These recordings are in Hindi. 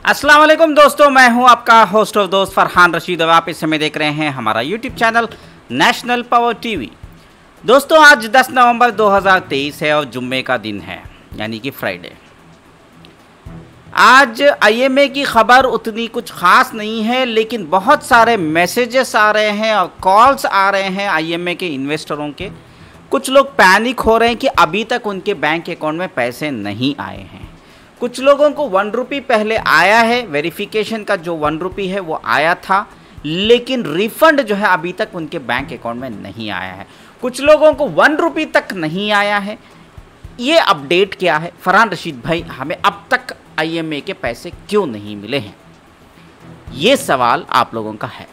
अस्सलाम वालेकुम दोस्तों, मैं हूं आपका होस्ट और दोस्त फरहान रशीद और आप इस समय देख रहे हैं हमारा YouTube channel national power TV. दोस्तों आज 10 नवंबर 2023 है और जुम्मे का दिन है, यानी कि फ्राइडे। आज आईएमए की खबर उतनी कुछ ख़ास नहीं है, लेकिन बहुत सारे मैसेजेस आ रहे हैं और कॉल्स आ रहे हैं आईएमए के इन्वेस्टरों के। कुछ लोग पैनिक हो रहे हैं कि अभी तक उनके बैंक अकाउंट में पैसे नहीं आए हैं। कुछ लोगों को 1 रुपये पहले आया है, वेरिफिकेशन का जो 1 रुपये है वो आया था, लेकिन रिफंड जो है अभी तक उनके बैंक अकाउंट में नहीं आया है। कुछ लोगों को 1 रुपये तक नहीं आया है। ये अपडेट क्या है फरहान रशीद भाई, हमें अब तक आईएमए के पैसे क्यों नहीं मिले हैं? ये सवाल आप लोगों का है,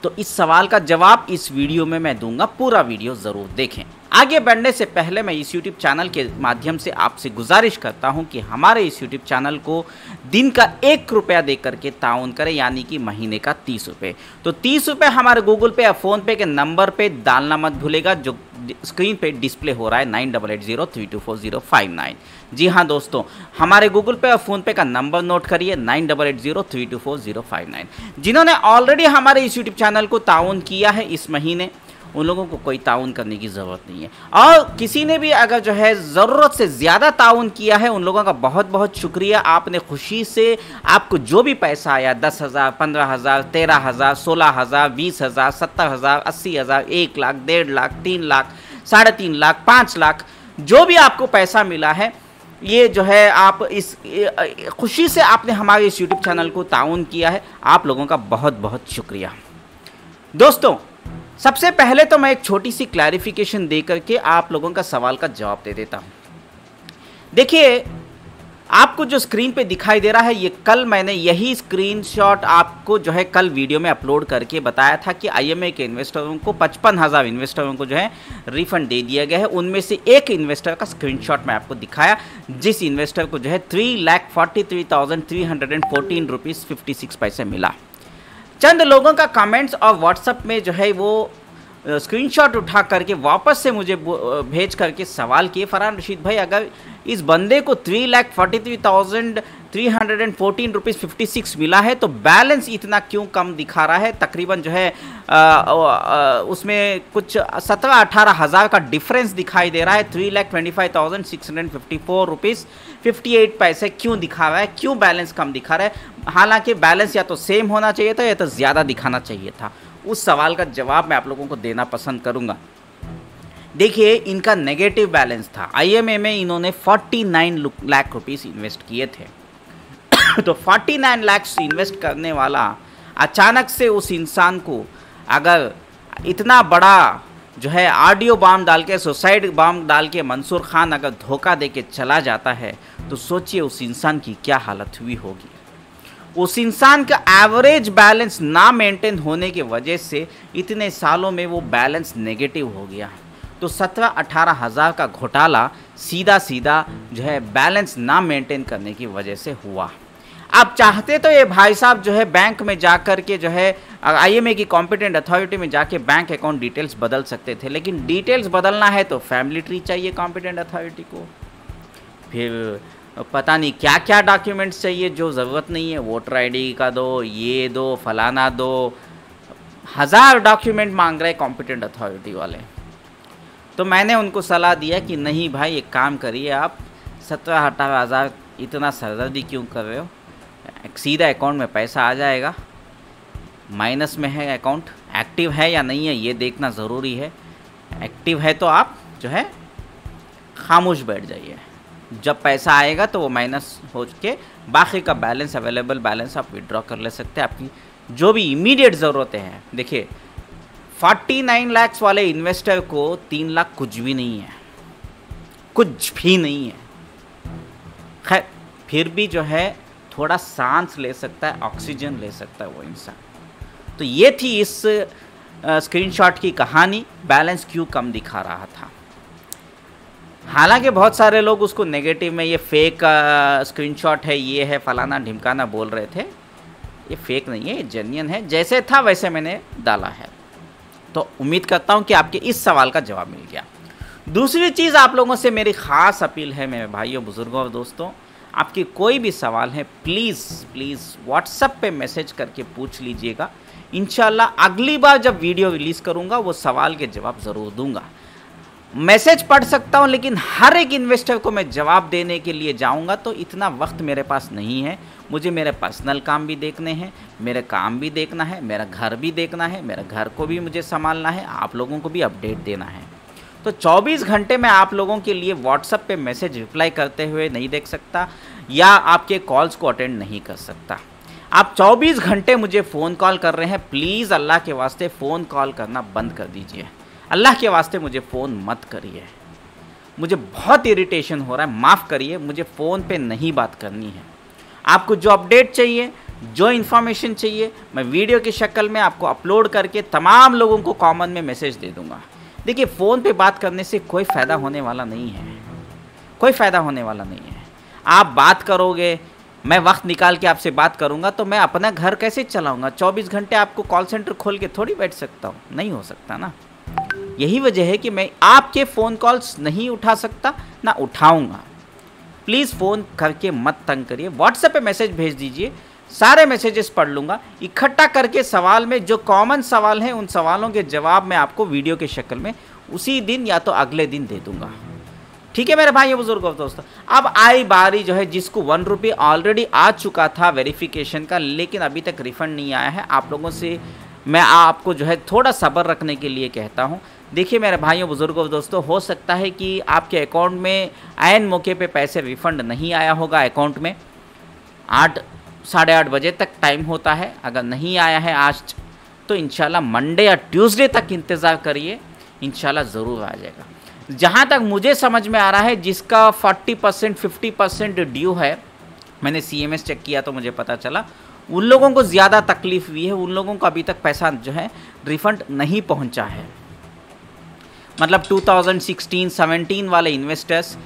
तो इस सवाल का जवाब इस वीडियो में मैं दूंगा। पूरा वीडियो ज़रूर देखें। आगे बढ़ने से पहले मैं इस YouTube चैनल के माध्यम से आपसे गुजारिश करता हूं कि हमारे इस YouTube चैनल को दिन का 1 रुपया दे करके ताउन करें, यानी कि महीने का 30 रुपये। तो 30 रुपये हमारे गूगल पे या फ़ोनपे के नंबर पे डालना मत भूलेगा, जो स्क्रीन पे डिस्प्ले हो रहा है 9880324059। जी हाँ दोस्तों, हमारे गूगल पे और फ़ोनपे का नंबर नोट करिए 9880324059। जिन्होंने ऑलरेडी हमारे इस यूट्यूब चैनल को ताउन किया है इस महीने, उन लोगों को कोई ताउन करने की ज़रूरत नहीं है। और किसी ने भी अगर जो है ज़रूरत से ज़्यादा ताउन किया है, उन लोगों का बहुत बहुत शुक्रिया। आपने खुशी से आपको जो भी पैसा आया 10,000, 15,000, 13,000, 16,000, 20,000, 70,000, 80,000, 1 लाख, 1.5 लाख, 3 लाख, 3.5 लाख, 5 लाख, जो भी आपको पैसा मिला है, ये जो है आप इस खुशी से आपने हमारे इस यूट्यूब चैनल को ताउन किया है। आप लोगों का बहुत बहुत शुक्रिया। दोस्तों सबसे पहले तो मैं एक छोटी सी क्लैरिफिकेशन दे करके आप लोगों का सवाल का जवाब दे देता हूं। देखिए, आपको जो स्क्रीन पे दिखाई दे रहा है, ये कल मैंने यही स्क्रीनशॉट आपको जो है कल वीडियो में अपलोड करके बताया था कि आईएमए के इन्वेस्टरों को 55,000 इन्वेस्टरों को जो है रिफंड दे दिया गया है। उनमें से एक इन्वेस्टर का स्क्रीनशॉट मैं आपको दिखाया, जिस इन्वेस्टर को जो है 3,43,314 रुपीज़ 56 पैसे मिला। चंद लोगों का कमेंट्स और व्हाट्सएप में जो है वो स्क्रीनशॉट उठा करके वापस से मुझे भेज करके सवाल किए, फरहान रशीद भाई अगर इस बंदे को 3,43,314 रुपीज़ 56 मिला है तो बैलेंस इतना क्यों कम दिखा रहा है? तकरीबन जो है उसमें कुछ 17-18 हज़ार का डिफरेंस दिखाई दे रहा है। 3,25,654 रुपीज़ 58 पैसे क्यों दिखा रहा है? क्यों बैलेंस कम दिखा रहा है? हालांकि बैलेंस या तो सेम होना चाहिए था या तो ज़्यादा दिखाना चाहिए था। उस सवाल का जवाब मैं आप लोगों को देना पसंद करूंगा। देखिए, इनका नेगेटिव बैलेंस था। आईएमए में इन्होंने 49 लाख रुपीस इन्वेस्ट किए थे। तो 49 लाख इन्वेस्ट करने वाला अचानक से उस इंसान को अगर इतना बड़ा जो है ऑडियो बम डाल के, सुसाइड बम डाल के मंसूर खान अगर धोखा दे के चला जाता है, तो सोचिए उस इंसान की क्या हालत हुई होगी। उस इंसान का एवरेज बैलेंस ना मेंटेन होने की वजह से इतने सालों में वो बैलेंस नेगेटिव हो गया। तो 17-18 हज़ार का घोटाला सीधा सीधा जो है बैलेंस ना मेंटेन करने की वजह से हुआ। आप चाहते तो ये भाई साहब जो है बैंक में जा कर के जो है आईएमए की कॉम्पिटेंट अथॉरिटी में जाके बैंक अकाउंट डिटेल्स बदल सकते थे, लेकिन डिटेल्स बदलना है तो फैमिली ट्री चाहिए कॉम्पिटेंट अथॉरिटी को, फिर पता नहीं क्या क्या डॉक्यूमेंट्स चाहिए जो ज़रूरत नहीं है, वोटर आईडी का दो, ये दो, फलाना दो, 1000 डॉक्यूमेंट मांग रहे कॉम्पिटेंट अथॉरिटी वाले। तो मैंने उनको सलाह दिया कि नहीं भाई, एक काम करिए, आप 17-18 हज़ार इतना सरदर्दी क्यों कर रहे हो? सीधा अकाउंट में पैसा आ जाएगा। माइनस में है अकाउंट, एक्टिव है या नहीं है ये देखना ज़रूरी है। एक्टिव है तो आप जो है खामोश बैठ जाइए, जब पैसा आएगा तो वो माइनस हो के बाकी का बैलेंस, अवेलेबल बैलेंस आप विड्रॉ कर ले सकते हैं, आपकी जो भी इमीडिएट ज़रूरतें हैं। देखिए, 49 लाख वाले इन्वेस्टर को 3 लाख कुछ भी नहीं है, कुछ भी नहीं है। खैर, फिर भी जो है थोड़ा सांस ले सकता है, ऑक्सीजन ले सकता है वो इंसान। तो ये थी इस स्क्रीनशॉट की कहानी, बैलेंस क्यों कम दिखा रहा था। हालांकि बहुत सारे लोग उसको नेगेटिव में ये फेक स्क्रीनशॉट है, ये है, फलाना ढिमकाना बोल रहे थे। ये फेक नहीं है, ये जेन्युइन है, जैसे था वैसे मैंने डाला है। तो उम्मीद करता हूँ कि आपके इस सवाल का जवाब मिल गया। दूसरी चीज़ आप लोगों से मेरी ख़ास अपील है मेरे भाइयों, बुज़ुर्गों और दोस्तों, आपके कोई भी सवाल है प्लीज़ व्हाट्सएप पे मैसेज करके पूछ लीजिएगा। इंशाल्लाह अगली बार जब वीडियो रिलीज़ करूँगा वो सवाल के जवाब ज़रूर दूंगा। मैसेज पढ़ सकता हूँ लेकिन हर एक इन्वेस्टर को मैं जवाब देने के लिए जाऊँगा तो इतना वक्त मेरे पास नहीं है। मुझे मेरे पर्सनल काम भी देखने हैं, मेरे काम भी देखना है, मेरा घर भी देखना है, मेरे घर को भी मुझे संभालना है, आप लोगों को भी अपडेट देना है। तो 24 घंटे मैं आप लोगों के लिए व्हाट्सएप पे मैसेज रिप्लाई करते हुए नहीं देख सकता या आपके कॉल्स को अटेंड नहीं कर सकता। आप 24 घंटे मुझे फ़ोन कॉल कर रहे हैं, प्लीज़ अल्लाह के वास्ते फ़ोन कॉल करना बंद कर दीजिए। अल्लाह के वास्ते मुझे फ़ोन मत करिए, मुझे बहुत इरिटेशन हो रहा है, माफ़ करिए, मुझे फ़ोन पे नहीं बात करनी है। आपको जो अपडेट चाहिए, जो इन्फॉर्मेशन चाहिए, मैं वीडियो की शक्ल में आपको अपलोड करके तमाम लोगों को कॉमन में मैसेज दे दूँगा। देखिए, फ़ोन पे बात करने से कोई फ़ायदा होने वाला नहीं है, कोई फ़ायदा होने वाला नहीं है। आप बात करोगे, मैं वक्त निकाल के आपसे बात करूंगा तो मैं अपना घर कैसे चलाऊंगा? 24 घंटे आपको कॉल सेंटर खोल के थोड़ी बैठ सकता हूँ, नहीं हो सकता ना। यही वजह है कि मैं आपके फ़ोन कॉल्स नहीं उठा सकता, ना उठाऊंगा। प्लीज़ फ़ोन करके मत तंग करिए, व्हाट्सएप पे मैसेज भेज दीजिए, सारे मैसेजेस पढ़ लूँगा। इकट्ठा करके सवाल में जो कॉमन सवाल हैं उन सवालों के जवाब मैं आपको वीडियो के शक्ल में उसी दिन या तो अगले दिन दे दूँगा। ठीक है मेरे भाइयों बुजुर्गों दोस्तों। अब आई बारी जो है जिसको 1 रुपये ऑलरेडी आ चुका था वेरिफिकेशन का, लेकिन अभी तक रिफ़ंड नहीं आया है। आप लोगों से मैं आपको जो है थोड़ा सब्र रखने के लिए कहता हूँ। देखिए मेरे भाइयों बुजुर्गों दोस्तों, हो सकता है कि आपके अकाउंट में ऐन मौके पे पैसे रिफ़ंड नहीं आया होगा अकाउंट में। 8 साढ़े 8 बजे तक टाइम होता है। अगर नहीं आया है आज तो इंशाल्लाह मंडे या ट्यूसडे तक इंतज़ार करिए, इंशाल्लाह ज़रूर आ जाएगा। जहाँ तक मुझे समझ में आ रहा है जिसका 40% 50% ड्यू है, मैंने CMS चेक किया तो मुझे पता चला उन लोगों को ज़्यादा तकलीफ़ हुई है। उन लोगों को अभी तक पैसा जो है रिफ़ंड नहीं पहुँचा है। मतलब 2016-17 वाले इन्वेस्टर्स,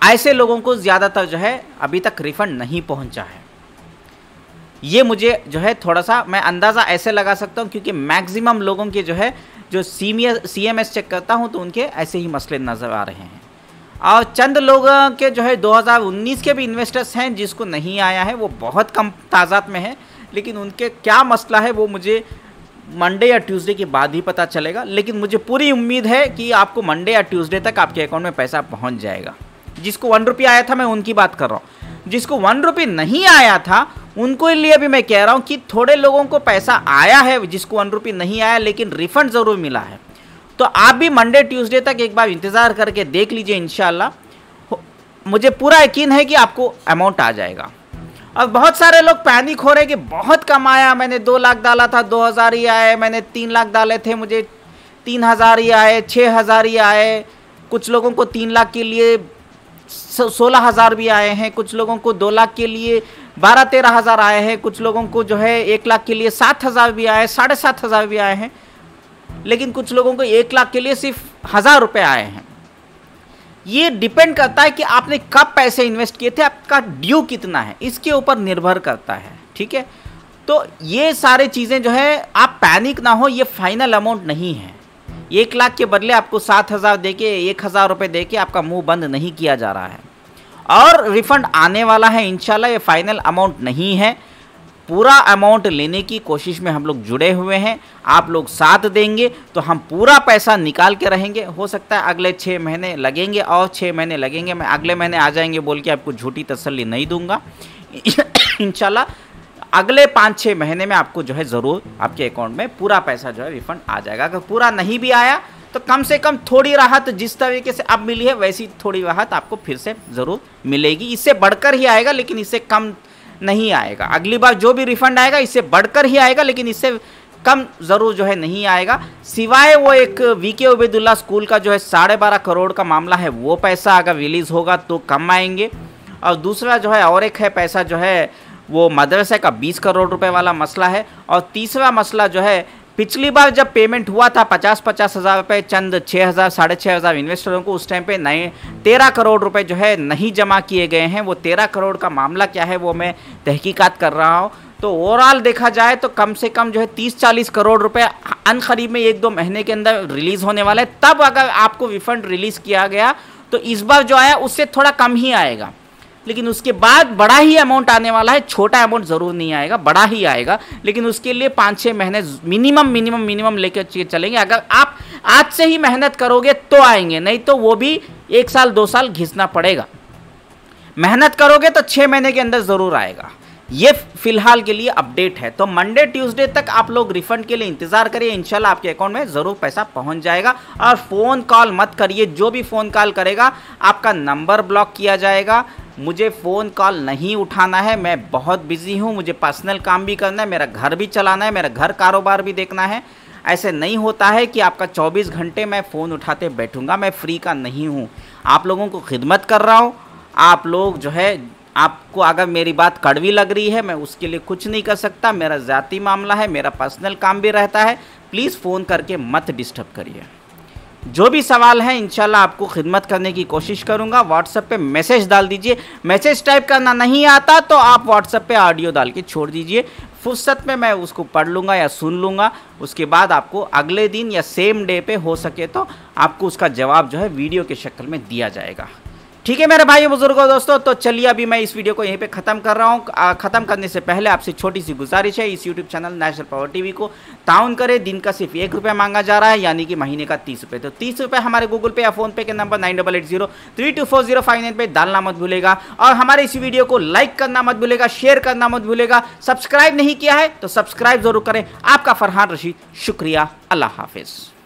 ऐसे लोगों को ज़्यादातर जो है अभी तक रिफ़ंड नहीं पहुँचा है। ये मुझे जो है थोड़ा सा मैं अंदाज़ा ऐसे लगा सकता हूँ क्योंकि मैक्सिमम लोगों के जो है जो CMS चेक करता हूँ तो उनके ऐसे ही मसले नज़र आ रहे हैं। और चंद लोगों के जो है 2019 के भी इन्वेस्टर्स हैं जिसको नहीं आया है, वो बहुत कम तादाद में है, लेकिन उनके क्या मसला है वो मुझे मंडे या ट्यूसडे के बाद ही पता चलेगा। लेकिन मुझे पूरी उम्मीद है कि आपको मंडे या ट्यूसडे तक आपके अकाउंट में पैसा पहुँच जाएगा। जिसको 1 रुपया आया था मैं उनकी बात कर रहा हूँ, जिसको 1 रुपये नहीं आया था उनको लिए भी मैं कह रहा हूँ कि थोड़े लोगों को पैसा आया है, जिसको 1 रुपये नहीं आया लेकिन रिफ़ंड ज़रूर मिला है। तो आप भी मंडे ट्यूसडे तक एक बार इंतज़ार करके देख लीजिए, इंशाल्लाह मुझे पूरा यकीन है कि आपको अमाउंट आ जाएगा। और बहुत सारे लोग पैनिक हो रहे हैं कि बहुत कम आया, मैंने 2 लाख डाला था 2000 ही आए, मैंने 3 लाख डाले थे मुझे 3000 ही आए, 6000 ही आए, कुछ लोगों को 3 लाख के लिए 16,000 भी आए हैं, कुछ लोगों को 2 लाख के लिए 12-13 हज़ार आए हैं, कुछ लोगों को जो है 1 लाख के लिए 7,000 भी आए, 7,500 भी आए हैं, लेकिन कुछ लोगों को 1 लाख के लिए सिर्फ 1000 रुपये आए हैं। ये डिपेंड करता है कि आपने कब पैसे इन्वेस्ट किए थे, आपका ड्यू कितना है, इसके ऊपर निर्भर करता है। ठीक है, तो ये सारे चीज़ें जो है आप पैनिक ना हो, ये फाइनल अमाउंट नहीं है। 1 लाख के बदले आपको 7,000 दे के 1,000 रुपये दे के आपका मुंह बंद नहीं किया जा रहा है, और रिफ़ंड आने वाला है इंशाल्लाह। ये फाइनल अमाउंट नहीं है, पूरा अमाउंट लेने की कोशिश में हम लोग जुड़े हुए हैं। आप लोग साथ देंगे तो हम पूरा पैसा निकाल के रहेंगे। हो सकता है अगले 6 महीने लगेंगे और 6 महीने लगेंगे, मैं अगले महीने आ जाएंगे बोल के आपको झूठी तसल्ली नहीं दूंगा। इंशाल्लाह अगले 5-6 महीने में आपको जो है ज़रूर आपके अकाउंट में पूरा पैसा जो है रिफ़ंड आ जाएगा। अगर पूरा नहीं भी आया तो कम से कम थोड़ी राहत जिस तरीके से अब मिली है वैसी थोड़ी राहत आपको फिर से ज़रूर मिलेगी। इससे बढ़कर ही आएगा, लेकिन इससे कम नहीं आएगा। अगली बार जो भी रिफ़ंड आएगा इससे बढ़कर ही आएगा, लेकिन इससे कम ज़रूर जो है नहीं आएगा। सिवाय वो एक VK उबैदुल्ला स्कूल का जो है 12.5 करोड़ का मामला है, वो पैसा अगर रिलीज़ होगा तो कम आएंगे। और दूसरा जो है और एक है पैसा जो है वो मदरसे का 20 करोड़ रुपए वाला मसला है। और तीसरा मसला जो है पिछली बार जब पेमेंट हुआ था 50-50 हज़ार रुपये चंद 6,000 6,500 इन्वेस्टरों को, उस टाइम पे नए 13 करोड़ रुपए जो है नहीं जमा किए गए हैं। वो 13 करोड़ का मामला क्या है वो मैं तहकीकात कर रहा हूँ। तो ओवरऑल देखा जाए तो कम से कम जो है 30-40 करोड़ रुपए अनकरीब में 1-2 महीने के अंदर रिलीज़ होने वाला है। तब अगर आपको रिफ़ंड रिलीज़ किया गया तो इस बार जो आया उससे थोड़ा कम ही आएगा, लेकिन उसके बाद बड़ा ही अमाउंट आने वाला है। छोटा अमाउंट ज़रूर नहीं आएगा, बड़ा ही आएगा, लेकिन उसके लिए 5-6 महीने मिनिमम लेकर चलेंगे। अगर आप आज से ही मेहनत करोगे तो आएंगे, नहीं तो वो भी 1 साल 2 साल घिसना पड़ेगा। मेहनत करोगे तो 6 महीने के अंदर ज़रूर आएगा। ये फिलहाल के लिए अपडेट है। तो मंडे ट्यूसडे तक आप लोग रिफंड के लिए इंतजार करिए, इंशाल्लाह आपके अकाउंट में ज़रूर पैसा पहुंच जाएगा। और फ़ोन कॉल मत करिए, जो भी फ़ोन कॉल करेगा आपका नंबर ब्लॉक किया जाएगा। मुझे फ़ोन कॉल नहीं उठाना है, मैं बहुत बिजी हूँ, मुझे पर्सनल काम भी करना है, मेरा घर भी चलाना है, मेरा घर कारोबार भी देखना है। ऐसे नहीं होता है कि आपका 24 घंटे मैं फ़ोन उठाते बैठूंगा, मैं फ्री का नहीं हूँ। आप लोगों को खिदमत कर रहा हूँ। आप लोग जो है, आपको अगर मेरी बात कड़वी लग रही है, मैं उसके लिए कुछ नहीं कर सकता, मेरा ज़ाती मामला है, मेरा पर्सनल काम भी रहता है। प्लीज़ फ़ोन करके मत डिस्टर्ब करिए। जो भी सवाल है इंशाल्लाह आपको खिदमत करने की कोशिश करूंगा। व्हाट्सएप पे मैसेज डाल दीजिए, मैसेज टाइप करना नहीं आता तो आप व्हाट्सएप पे ऑडियो डाल के छोड़ दीजिए, फुर्सत में मैं उसको पढ़ लूँगा या सुन लूँगा। उसके बाद आपको अगले दिन या सेम डे पे हो सके तो आपको उसका जवाब जो है वीडियो के शक्ल में दिया जाएगा। ठीक है मेरे भाई बुजुर्गों दोस्तों, तो चलिए अभी मैं इस वीडियो को यहीं पे ख़त्म कर रहा हूँ। ख़त्म करने से पहले आपसे छोटी सी गुजारिश है, इस YouTube channel national power TV को ताउन करें। दिन का सिर्फ 1 रुपया मांगा जा रहा है, यानी कि महीने का 30 रुपये। तो 30 रुपये हमारे गूगल पे या फ़ोन पे के नंबर 9880324059 पे डालना मत भूलेगा। और हमारे इस वीडियो को लाइक करना मत भूलेगा, शेयर करना मत भूलेगा। सब्सक्राइब नहीं किया है तो सब्सक्राइब जरूर करें। आपका फरहान रशीद, शुक्रिया, अल्लाह हाफिज़।